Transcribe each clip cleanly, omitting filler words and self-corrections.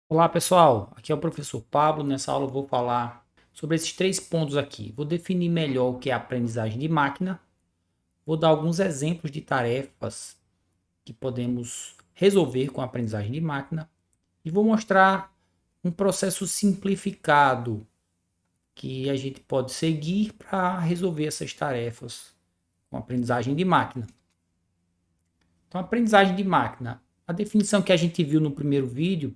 Olá pessoal, aqui é o professor Pablo. Nessa aula eu vou falar sobre esses três pontos aqui. Vou definir melhor o que é aprendizagem de máquina, vou dar alguns exemplos de tarefas que podemos resolver com a aprendizagem de máquina e vou mostrar um processo simplificado que a gente pode seguir para resolver essas tarefas com a aprendizagem de máquina. Então, a aprendizagem de máquina, a definição que a gente viu no primeiro vídeo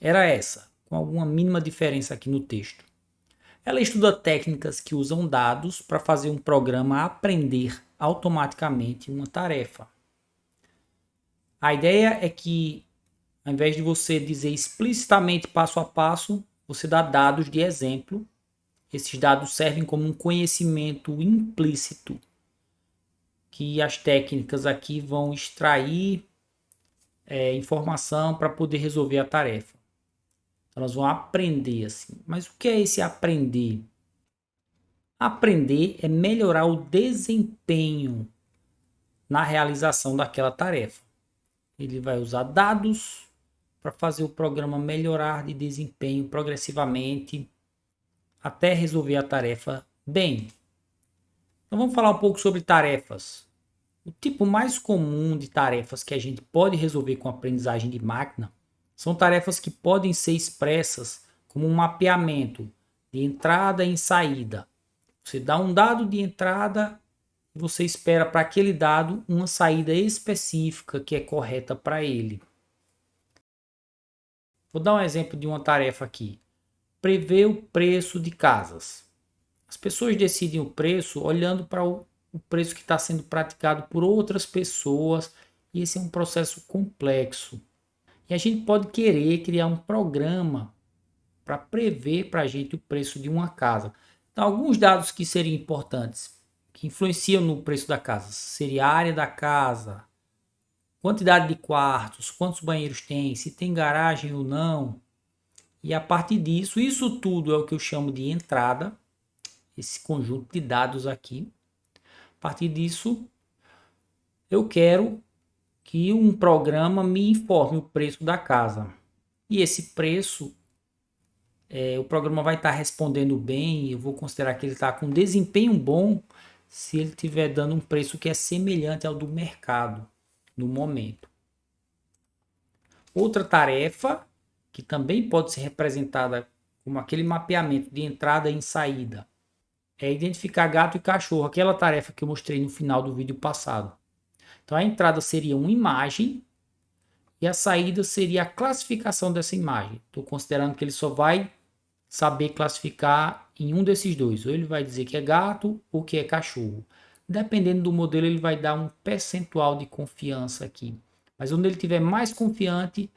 era essa, com alguma mínima diferença aqui no texto. Ela estuda técnicas que usam dados para fazer um programa aprender automaticamente uma tarefa. A ideia é que, ao invés de você dizer explicitamente passo a passo, você dá dados de exemplo. Esses dados servem como um conhecimento implícito que as técnicas aqui vão extrair informação para poder resolver a tarefa. Então, elas vão aprender assim. Mas o que é esse aprender? Aprender é melhorar o desempenho na realização daquela tarefa. Ele vai usar dados para fazer o programa melhorar de desempenho progressivamente até resolver a tarefa bem. Então vamos falar um pouco sobre tarefas. O tipo mais comum de tarefas que a gente pode resolver com aprendizagem de máquina são tarefas que podem ser expressas como um mapeamento de entrada e saída. Você dá um dado de entrada e você espera para aquele dado uma saída específica que é correta para ele. Vou dar um exemplo de uma tarefa aqui. Prever o preço de casas. As pessoas decidem o preço olhando para o preço que está sendo praticado por outras pessoas, e esse é um processo complexo. E a gente pode querer criar um programa para prever para a gente o preço de uma casa. Então, alguns dados que seriam importantes, que influenciam no preço da casa, seria a área da casa, quantidade de quartos, quantos banheiros tem, se tem garagem ou não. E a partir disso, isso tudo é o que eu chamo de entrada, esse conjunto de dados aqui. A partir disso, eu quero que um programa me informe o preço da casa. E esse preço, o programa vai estar respondendo bem, eu vou considerar que ele está com desempenho bom se ele estiver dando um preço que é semelhante ao do mercado no momento. Outra tarefa, que também pode ser representada como aquele mapeamento de entrada e saída, é identificar gato e cachorro, aquela tarefa que eu mostrei no final do vídeo passado. Então a entrada seria uma imagem e a saída seria a classificação dessa imagem. Estou considerando que ele só vai saber classificar em um desses dois. Ou ele vai dizer que é gato ou que é cachorro. Dependendo do modelo, ele vai dar um percentual de confiança aqui. Mas onde ele tiver mais confiante,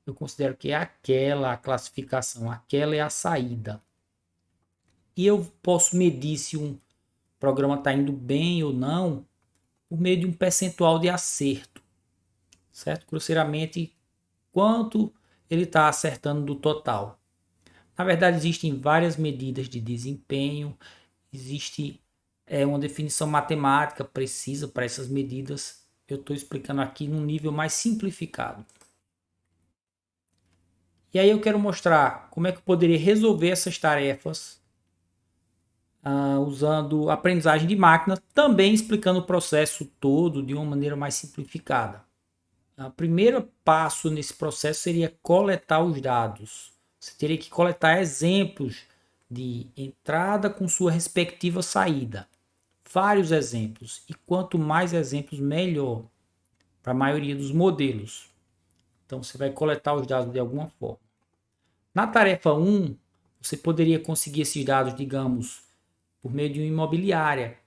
eu considero que é aquela a classificação, aquela é a saída. E eu posso medir se um programa está indo bem ou não por meio de um percentual de acerto, certo? Grosseiramente, quanto ele está acertando do total. Na verdade, existem várias medidas de desempenho, existe uma definição matemática precisa para essas medidas. Eu estou explicando aqui num nível mais simplificado. E aí eu quero mostrar como é que eu poderia resolver essas tarefas usando aprendizagem de máquina, também explicando o processo todo de uma maneira mais simplificada. O primeiro passo nesse processo seria coletar os dados. Você teria que coletar exemplos de entrada com sua respectiva saída. Vários exemplos. E quanto mais exemplos, melhor. Para a maioria dos modelos. Então você vai coletar os dados de alguma forma. Na tarefa 1, você poderia conseguir esses dados, digamos, por meio de uma imobiliária.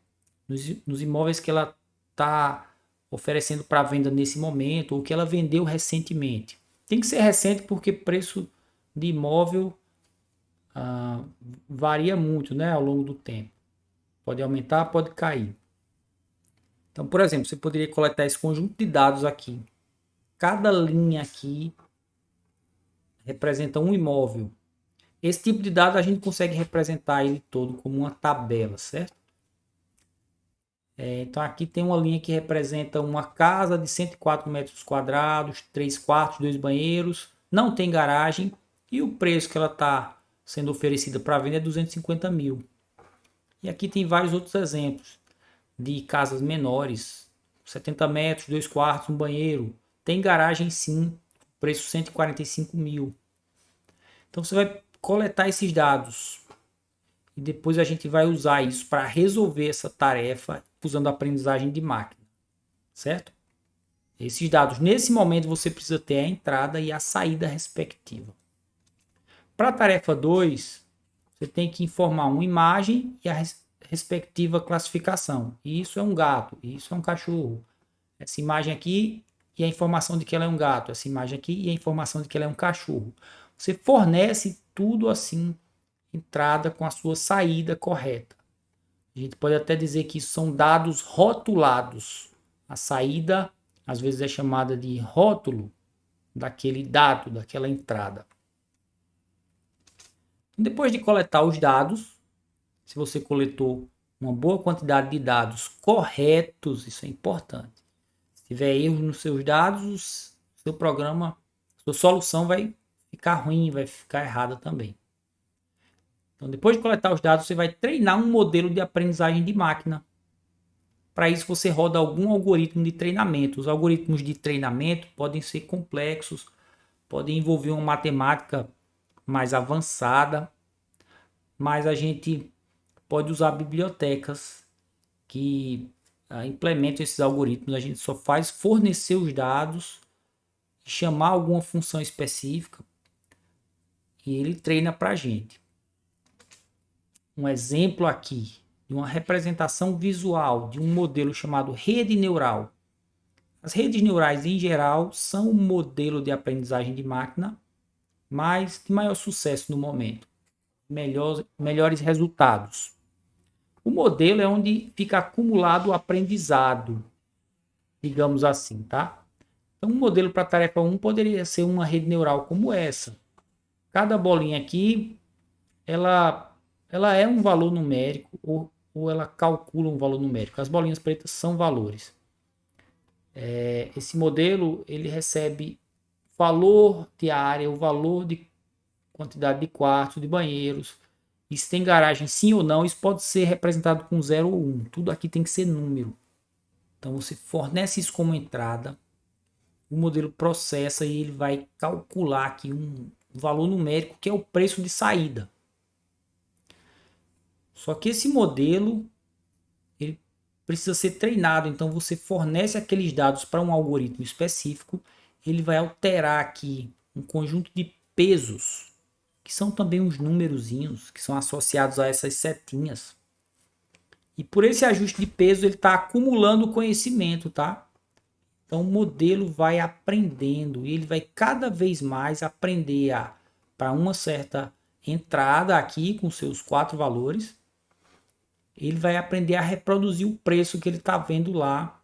Nos imóveis que ela está oferecendo para venda nesse momento ou que ela vendeu recentemente. Tem que ser recente porque preço de imóvel varia muito, né, ao longo do tempo. Pode aumentar, pode cair. Então, por exemplo, você poderia coletar esse conjunto de dados aqui. Cada linha aqui representa um imóvel. Esse tipo de dado a gente consegue representar ele todo como uma tabela, certo? Então aqui tem uma linha que representa uma casa de 104 metros quadrados, 3 quartos, 2 banheiros, não tem garagem e o preço que ela está sendo oferecida para venda é 250 mil. E aqui tem vários outros exemplos de casas menores, 70 metros, 2 quartos, um banheiro. Tem garagem sim, preço 145 mil. Então você vai coletar esses dados e depois a gente vai usar isso para resolver essa tarefa usando a aprendizagem de máquina, certo? Esses dados, nesse momento, você precisa ter a entrada e a saída respectiva. Para a tarefa 2, você tem que informar uma imagem e a respectiva classificação. Isso é um gato, isso é um cachorro. Essa imagem aqui e a informação de que ela é um gato. Essa imagem aqui e a informação de que ela é um cachorro. Você fornece tudo assim, entrada com a sua saída correta. A gente pode até dizer que isso são dados rotulados. A saída, às vezes, é chamada de rótulo daquele dado, daquela entrada. Depois de coletar os dados, se você coletou uma boa quantidade de dados corretos, isso é importante. Se tiver erros nos seus dados, seu programa, sua solução vai ficar ruim, vai ficar errada também. Então, depois de coletar os dados, você vai treinar um modelo de aprendizagem de máquina. Para isso, você roda algum algoritmo de treinamento. Os algoritmos de treinamento podem ser complexos, podem envolver uma matemática mais avançada, mas a gente pode usar bibliotecas que implementam esses algoritmos. A gente só faz fornecer os dados, chamar alguma função específica e ele treina para a gente. Um exemplo aqui de uma representação visual de um modelo chamado rede neural. As redes neurais, em geral, são um modelo de aprendizagem de máquina, mas de maior sucesso no momento. Melhores resultados. O modelo é onde fica acumulado o aprendizado, digamos assim, tá? Então, um modelo para a tarefa 1 poderia ser uma rede neural como essa. Cada bolinha aqui, ela é um valor numérico ou ela calcula um valor numérico. As bolinhas pretas são valores. Esse modelo, ele recebe valor de área, o valor de quantidade de quartos, de banheiros. E se tem garagem sim ou não, isso pode ser representado com 0 ou 1. Tudo aqui tem que ser número. Então você fornece isso como entrada, o modelo processa e ele vai calcular aqui um valor numérico que é o preço de saída. Só que esse modelo ele precisa ser treinado, então você fornece aqueles dados para um algoritmo específico, ele vai alterar aqui um conjunto de pesos, que são também uns númerozinhos que são associados a essas setinhas. E por esse ajuste de peso ele está acumulando conhecimento, tá? Então o modelo vai aprendendo e ele vai cada vez mais aprender para uma certa entrada aqui com seus 4 valores, ele vai aprender a reproduzir o preço que ele está vendo lá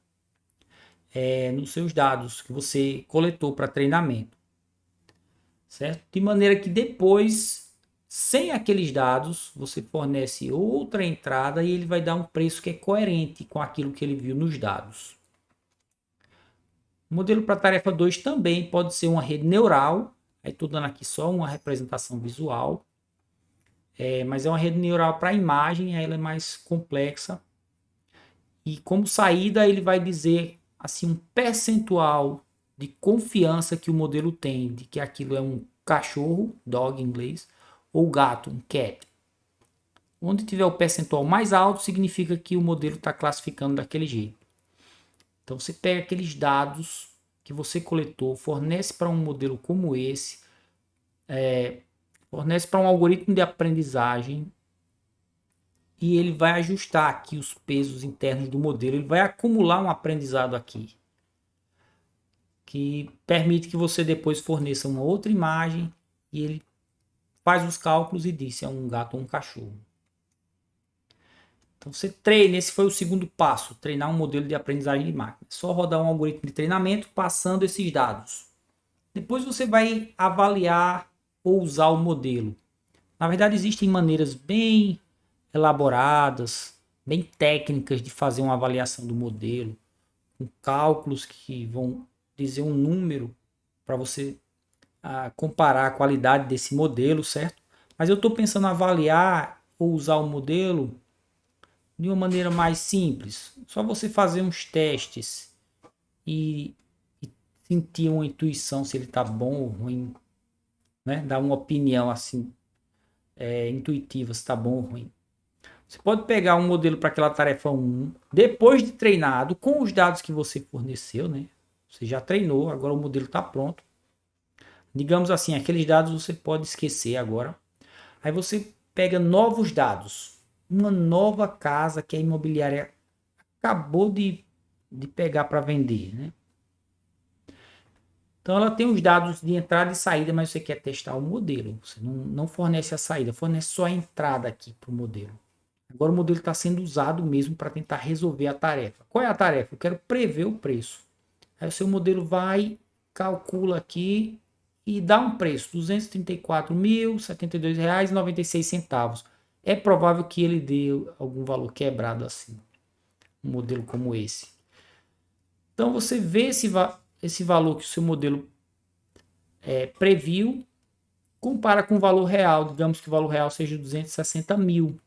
nos seus dados que você coletou para treinamento, certo? De maneira que depois, sem aqueles dados, você fornece outra entrada e ele vai dar um preço que é coerente com aquilo que ele viu nos dados. O modelo para a tarefa 2 também pode ser uma rede neural. Aí estou dando aqui só uma representação visual. Mas é uma rede neural para imagem, aí ela é mais complexa. E como saída ele vai dizer assim um percentual de confiança que o modelo tem de que aquilo é um cachorro, dog em inglês, ou gato, um cat. Onde tiver o percentual mais alto significa que o modelo está classificando daquele jeito. Então você pega aqueles dados que você coletou, fornece para um modelo como esse, fornece para um algoritmo de aprendizagem e ele vai ajustar aqui os pesos internos do modelo, ele vai acumular um aprendizado aqui que permite que você depois forneça uma outra imagem e ele faz os cálculos e diz se é um gato ou um cachorro. Então você treina, esse foi o segundo passo, treinar um modelo de aprendizagem de máquina. É só rodar um algoritmo de treinamento passando esses dados. Depois você vai avaliar ou usar o modelo. Na verdade existem maneiras bem elaboradas, bem técnicas de fazer uma avaliação do modelo, com cálculos que vão dizer um número para você comparar a qualidade desse modelo, certo? Mas eu estou pensando em avaliar ou usar o modelo de uma maneira mais simples. Só você fazer uns testes e sentir uma intuição se ele está bom ou ruim, né? Dar uma opinião assim intuitiva se está bom ou ruim. Você pode pegar um modelo para aquela tarefa 1, depois de treinado, com os dados que você forneceu, né? Você já treinou, agora o modelo está pronto. Digamos assim, aqueles dados você pode esquecer agora. Aí você pega novos dados. Uma nova casa que a imobiliária acabou de pegar para vender, né? Então ela tem os dados de entrada e saída, mas você quer testar o modelo. Você não fornece a saída, fornece só a entrada aqui para o modelo. Agora o modelo está sendo usado mesmo para tentar resolver a tarefa. Qual é a tarefa? Eu quero prever o preço. Aí o seu modelo vai, calcula aqui e dá um preço, R$ 234.072,96. É provável que ele dê algum valor quebrado assim, um modelo como esse. Então você vê esse valor que o seu modelo previu, compara com o valor real, digamos que o valor real seja 260 mil.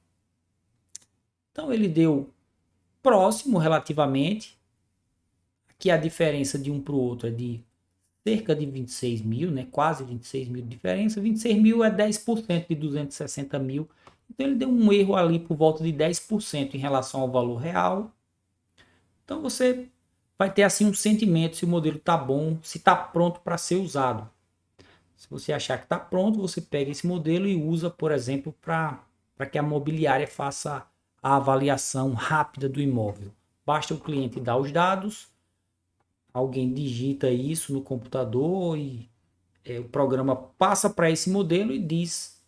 Então ele deu próximo relativamente. Aqui a diferença de um para o outro é de cerca de 26 mil, né? Quase 26 mil de diferença. 26 mil é 10% de 260 mil. Então ele deu um erro ali por volta de 10% em relação ao valor real. Então você vai ter assim um sentimento se o modelo está bom, se está pronto para ser usado. Se você achar que está pronto, você pega esse modelo e usa, por exemplo, para que a mobiliária faça a avaliação rápida do imóvel. Basta o cliente dar os dados, alguém digita isso no computador e o programa passa para esse modelo e diz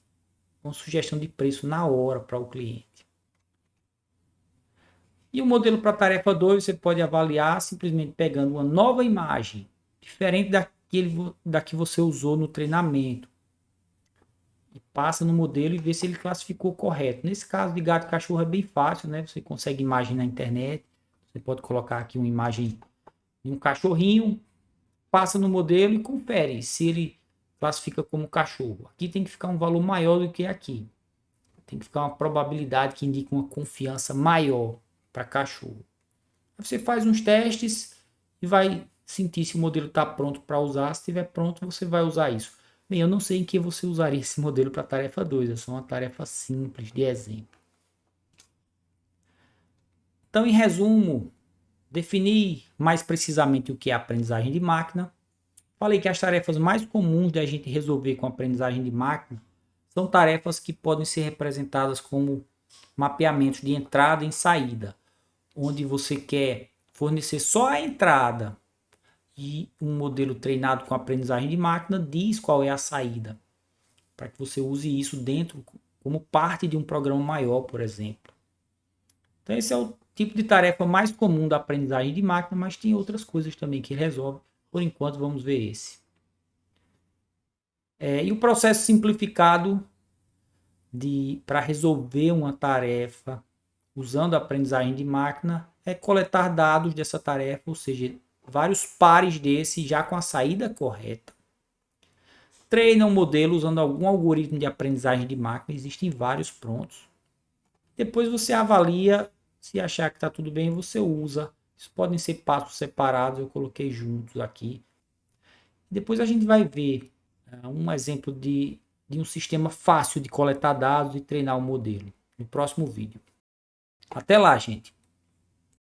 uma sugestão de preço na hora para o cliente. E o modelo para a tarefa 2 você pode avaliar simplesmente pegando uma nova imagem, diferente da que você usou no treinamento. E passa no modelo e vê se ele classificou correto. Nesse caso de gato e cachorro é bem fácil, né? Você consegue imagem na internet. Você pode colocar aqui uma imagem de um cachorrinho, passa no modelo e confere se ele classifica como cachorro. Aqui tem que ficar um valor maior do que aqui. Tem que ficar uma probabilidade que indica uma confiança maior para cachorro. Você faz uns testes e vai sentir se o modelo está pronto para usar. Se estiver pronto, você vai usar isso. Bem, eu não sei em que você usaria esse modelo para a tarefa 2. É só uma tarefa simples de exemplo. Então, em resumo, definir mais precisamente o que é aprendizagem de máquina. Falei que as tarefas mais comuns da gente resolver com aprendizagem de máquina são tarefas que podem ser representadas como mapeamentos de entrada e saída, onde você quer fornecer só a entrada e um modelo treinado com aprendizagem de máquina diz qual é a saída, para que você use isso dentro como parte de um programa maior, por exemplo. Então esse é o tipo de tarefa mais comum da aprendizagem de máquina, mas tem outras coisas também que ele resolve. Por enquanto vamos ver esse. E o processo simplificado para resolver uma tarefa usando a aprendizagem de máquina é coletar dados dessa tarefa, ou seja, vários pares desse já com a saída correta. Treina um modelo usando algum algoritmo de aprendizagem de máquina, existem vários prontos. Depois você avalia, se achar que está tudo bem, você usa. Isso podem ser passos separados, eu coloquei juntos aqui. Depois a gente vai ver um exemplo de um sistema fácil de coletar dados e treinar o modelo no próximo vídeo. Até lá, gente!